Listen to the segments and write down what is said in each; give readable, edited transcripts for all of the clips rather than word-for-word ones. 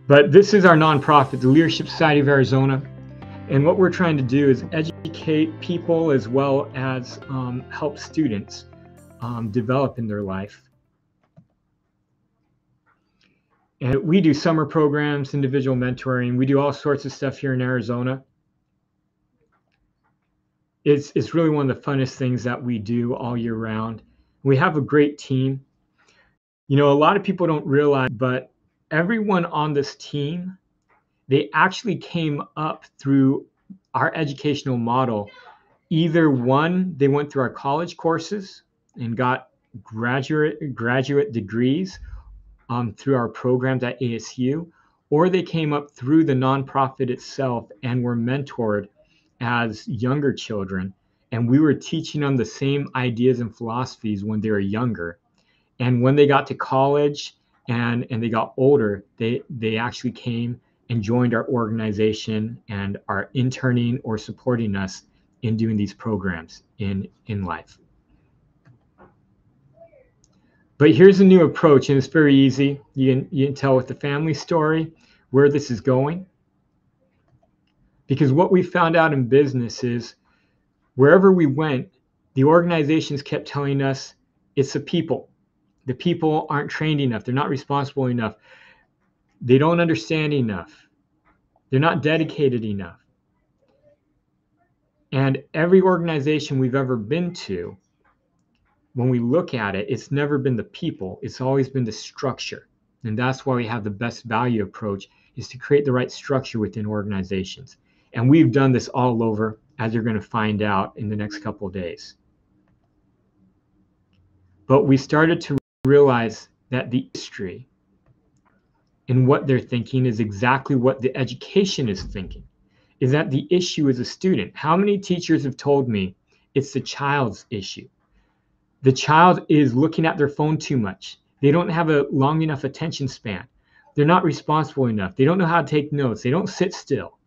But this is our nonprofit, the Leadership Society of Arizona. And what we're trying to do is educate people as well as help students develop in their life. And we do summer programs, individual mentoring. We do all sorts of stuff here in Arizona. It's really one of the funnest things that we do all year round. We have a great team. You know, a lot of people don't realize, but everyone on this team, they actually came up through our educational model. Either one, they went through our college courses and got graduate degrees through our programs at ASU, or they came up through the nonprofit itself and were mentored as younger children. And we were teaching them the same ideas and philosophies when they were younger. And when they got to college and they got older, they actually came and joined our organization and are interning or supporting us in doing these programs in life. But here's a new approach, and it's very easy. You can tell with the family story where this is going. Because what we found out in business is wherever we went, the organizations kept telling us it's the people. The people aren't trained enough. They're not responsible enough. They don't understand enough. They're not dedicated enough. And every organization we've ever been to, when we look at it, it's never been the people. It's always been the structure. And that's why we have the best value approach, is to create the right structure within organizations. And we've done this all over, as you're going to find out in the next couple of days. But we started to realize that the history and what they're thinking is exactly what the education is thinking, is that the issue is a student. How many teachers have told me it's the child's issue? The child is looking at their phone too much. They don't have a long enough attention span. They're not responsible enough. They don't know how to take notes. They don't sit still.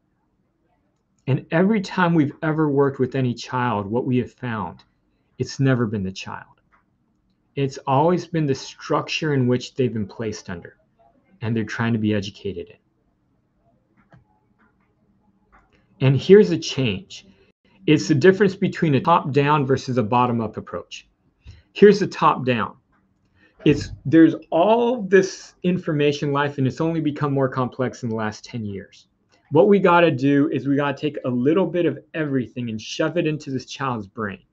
And every time we've ever worked with any child, what we have found, it's never been the child. It's always been the structure in which they've been placed under, and they're trying to be educated in. And here's a change. It's the difference between a top-down versus a bottom-up approach. Here's the top-down. There's all this information life, and it's only become more complex in the last 10 years. What we got to do is we got to take a little bit of everything and shove it into this child's brain.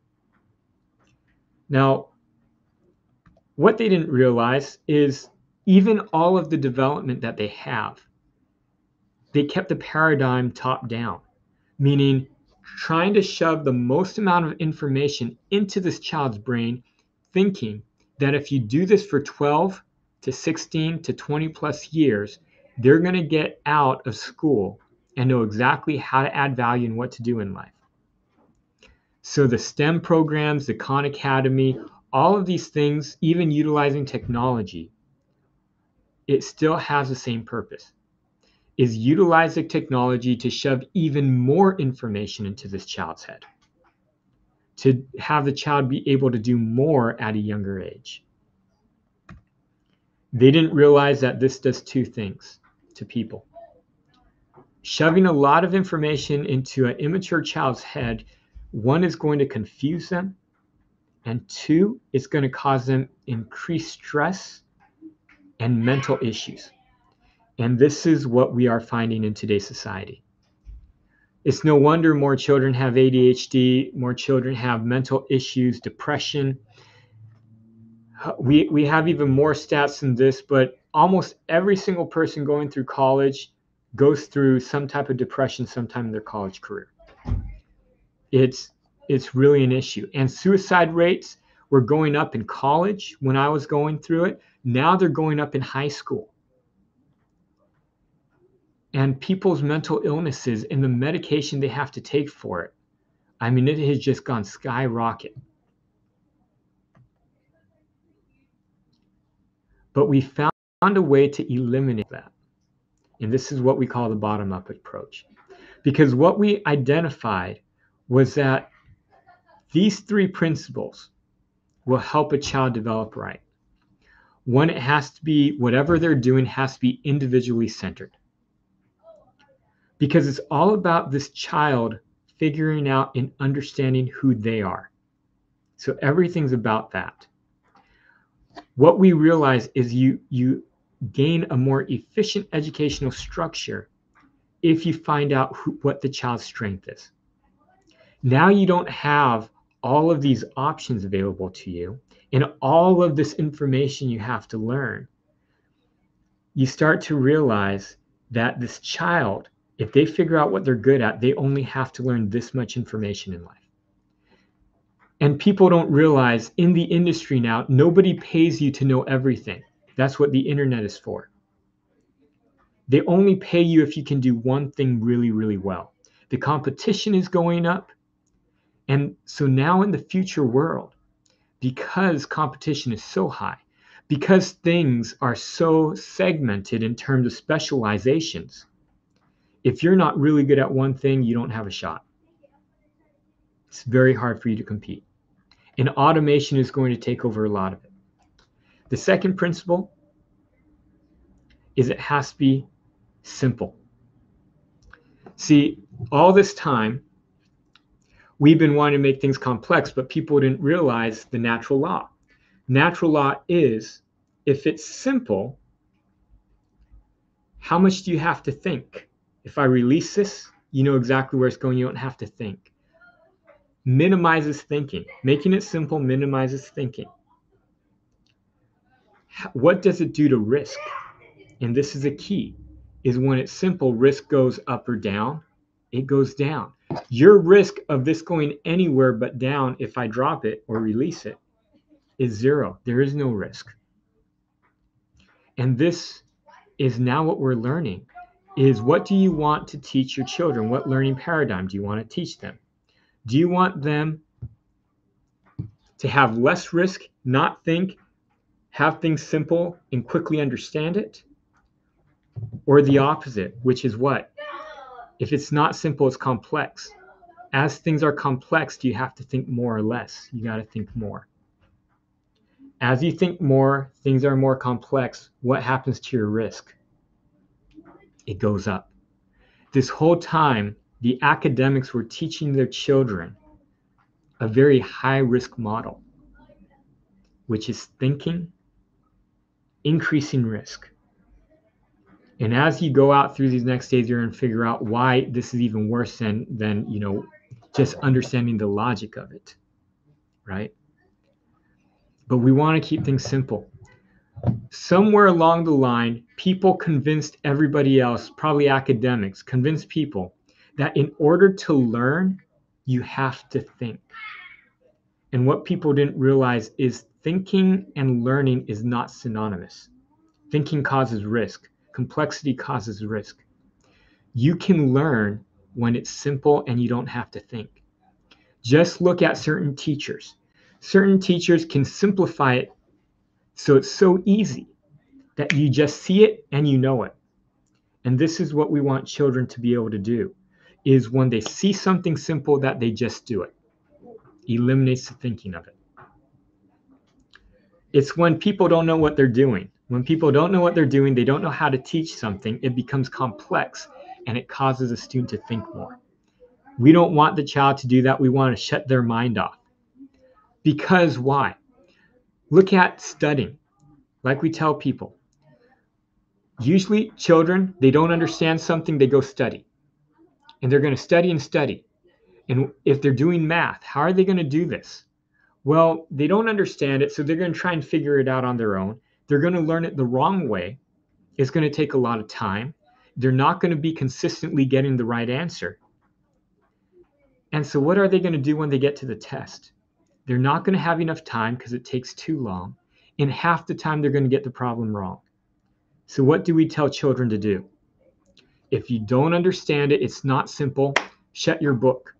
Now, what they didn't realize is even all of the development that they have, they kept the paradigm top down, meaning trying to shove the most amount of information into this child's brain, thinking that if you do this for 12 to 16 to 20 plus years, they're going to get out of school and know exactly how to add value and what to do in life. So the STEM programs, the Khan Academy, all of these things, even utilizing technology, it still has the same purpose, is utilize the technology to shove even more information into this child's head, to have the child be able to do more at a younger age. They didn't realize that this does two things to people. Shoving a lot of information into an immature child's head, one, is going to confuse them, and two, it's going to cause them increased stress and mental issues. And this is what we are finding in today's society. It's no wonder more children have ADHD, more children have mental issues, depression. We have even more stats than this, but almost every single person going through college goes through some type of depression sometime in their college career. It's really an issue. And suicide rates were going up in college when I was going through it. Now they're going up in high school. And people's mental illnesses and the medication they have to take for it, I mean, it has just gone skyrocket. But we found a way to eliminate that. And this is what we call the bottom-up approach. Because what we identified was that these three principles will help a child develop right. One, it has to be, whatever they're doing has to be individually centered. Because it's all about this child figuring out and understanding who they are. So everything's about that. What we realize is you gain a more efficient educational structure if you find out what the child's strength is. Now you don't have all of these options available to you and all of this information you have to learn. You start to realize that this child, if they figure out what they're good at, they only have to learn this much information in life. And people don't realize in the industry now, nobody pays you to know everything. That's what the internet is for. They only pay you if you can do one thing really, really well. The competition is going up. And so now in the future world, because competition is so high, because things are so segmented in terms of specializations, if you're not really good at one thing, you don't have a shot. It's very hard for you to compete. And automation is going to take over a lot of it. The second principle is it has to be simple. See, all this time, we've been wanting to make things complex, but people didn't realize the natural law. Natural law is, if it's simple, how much do you have to think? If I release this, you know exactly where it's going. You don't have to think. Minimizes thinking. Making it simple minimizes thinking. What does it do to risk? And this is a key, is when it's simple, risk goes up or down. It goes down. Your risk of this going anywhere but down if I drop it or release it is zero. There is no risk. And this is now what we're learning, is what do you want to teach your children? What learning paradigm do you want to teach them? Do you want them to have less risk, not think, have things simple and quickly understand it? Or the opposite, which is what? If it's not simple, it's complex. As things are complex, do you have to think more or less? You got to think more. As you think more, things are more complex. What happens to your risk? It goes up. This whole time, the academics were teaching their children a very high risk model, which is thinking, increasing risk. And as you go out through these next days, you're going to figure out why this is even worse than just understanding the logic of it, right? But we want to keep things simple. Somewhere along the line, people convinced everybody else, probably academics, convinced people that in order to learn, you have to think. And what people didn't realize is thinking and learning is not synonymous. Thinking causes risk. Complexity causes risk. You can learn when it's simple and you don't have to think. Just look at certain teachers. Certain teachers can simplify it so it's so easy that you just see it and you know it. And this is what we want children to be able to do, is when they see something simple that they just do it. Eliminates the thinking of it. It's when people don't know what they're doing. When people don't know what they're doing, they don't know how to teach something, it becomes complex and it causes a student to think more. We don't want the child to do that. We want to shut their mind off. Because why? Look at studying. Like we tell people, usually children, they don't understand something, they go study. And they're going to study and study. And if they're doing math, how are they going to do this? Well, they don't understand it, so they're going to try and figure it out on their own. They're going to learn it the wrong way. It's going to take a lot of time. They're not going to be consistently getting the right answer. And so what are they going to do when they get to the test? They're not going to have enough time because it takes too long. And half the time they're going to get the problem wrong. So what do we tell children to do? If you don't understand it, it's not simple, shut your book.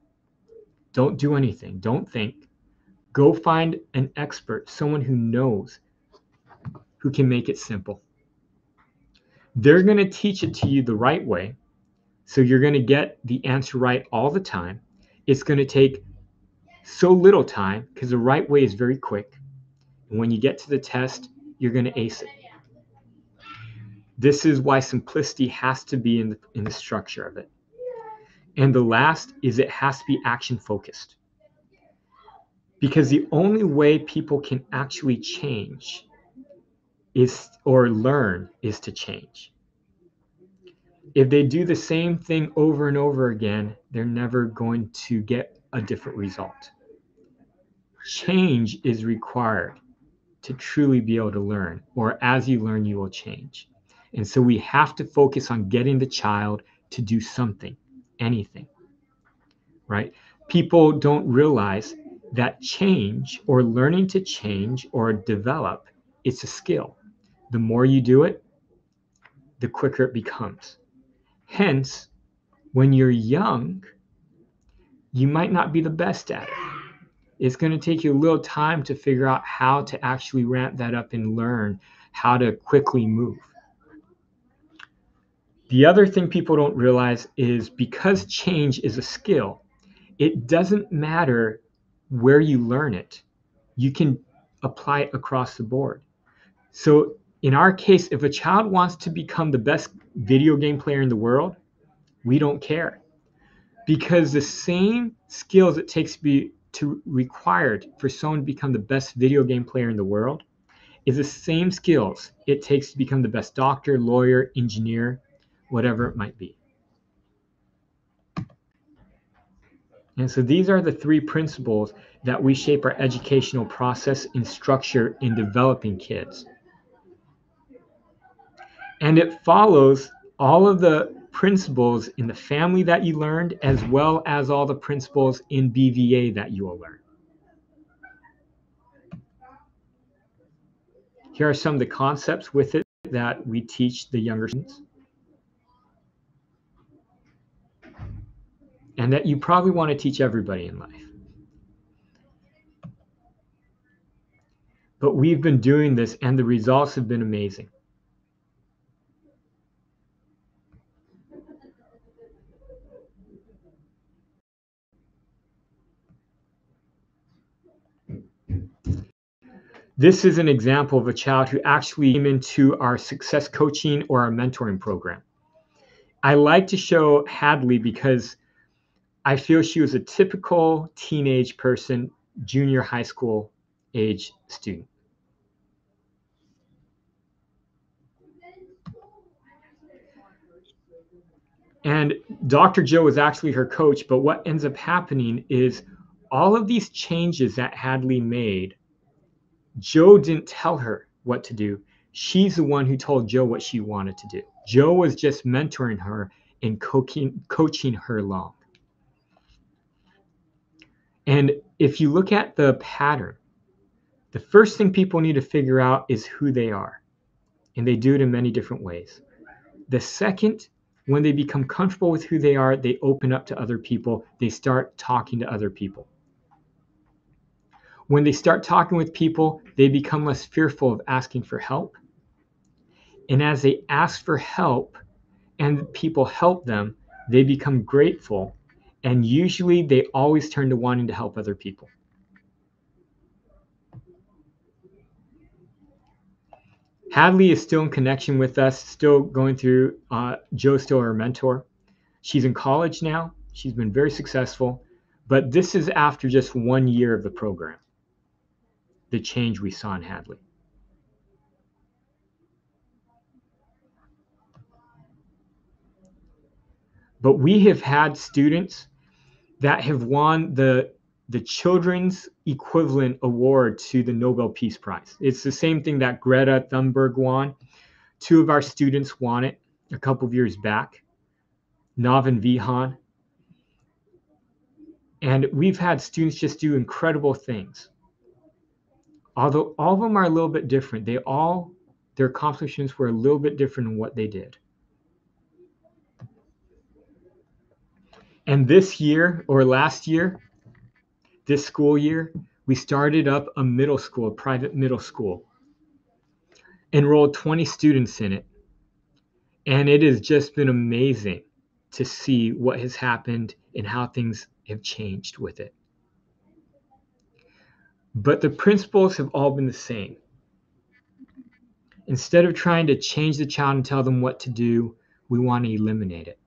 Don't do anything. Don't think. Go find an expert, someone who knows, who can make it simple. They're going to teach it to you the right way. So you're going to get the answer right all the time. It's going to take so little time because the right way is very quick. And when you get to the test, you're going to ace it. This is why simplicity has to be in the structure of it. And the last is it has to be action focused. Because the only way people can actually change is or learn is to change. If they do the same thing over and over again, they're never going to get a different result. Change is required to truly be able to learn, or as you learn, you will change. And so we have to focus on getting the child to do something, anything, right? People don't realize that change or learning to change or develop, it's a skill. The more you do it, the quicker it becomes. Hence, when you're young, you might not be the best at it. It's going to take you a little time to figure out how to actually ramp that up and learn how to quickly move. The other thing people don't realize is because change is a skill, it doesn't matter where you learn it. You can apply it across the board. So in our case, if a child wants to become the best video game player in the world, we don't care. Because the same skills it takes required for someone to become the best video game player in the world is the same skills it takes to become the best doctor, lawyer, engineer, whatever it might be. And so these are the three principles that we shape our educational process and structure in developing kids. And it follows all of the principles in the family that you learned, as well as all the principles in BVA that you will learn. Here are some of the concepts with it that we teach the younger students, and that you probably want to teach everybody in life. But we've been doing this, and the results have been amazing. This is an example of a child who actually came into our success coaching or our mentoring program. I like to show Hadley because I feel she was a typical teenage person, junior high school age student. And Dr. Joe was actually her coach, but what ends up happening is all of these changes that Hadley made, Joe didn't tell her what to do. She's the one who told Joe what she wanted to do. Joe was just mentoring her and coaching her along. And if you look at the pattern, the first thing people need to figure out is who they are. And they do it in many different ways. The second, when they become comfortable with who they are, they open up to other people. They start talking to other people. When they start talking with people, they become less fearful of asking for help. And as they ask for help and people help them, they become grateful. And usually they always turn to wanting to help other people. Hadley is still in connection with us, still going through, Joe's still her mentor. She's in college now. She's been very successful. But this is after just 1 year of the program, the change we saw in Hadley. But we have had students that have won the children's equivalent award to the Nobel Peace Prize. It's the same thing that Greta Thunberg won. 2 of our students won it a couple of years back, Nav and Vihan. And we've had students just do incredible things. Although all of them are a little bit different, their accomplishments were a little bit different in what they did. And this year or last year, this school year, we started up a middle school, a private middle school, enrolled 20 students in it. And it has just been amazing to see what has happened and how things have changed with it. But the principles have all been the same. Instead of trying to change the child and tell them what to do, we want to eliminate it.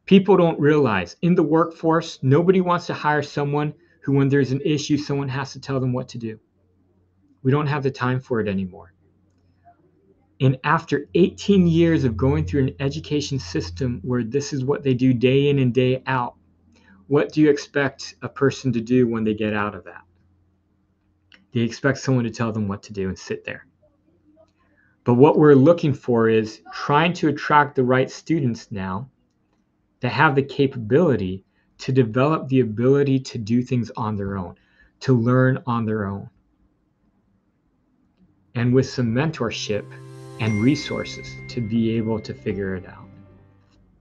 People don't realize in the workforce, nobody wants to hire someone who, when there's an issue, someone has to tell them what to do. We don't have the time for it anymore. And after 18 years of going through an education system where this is what they do day in and day out, what do you expect a person to do when they get out of that? They expect someone to tell them what to do and sit there. But what we're looking for is trying to attract the right students now that have the capability to develop the ability to do things on their own, to learn on their own. And with some mentorship and resources to be able to figure it out.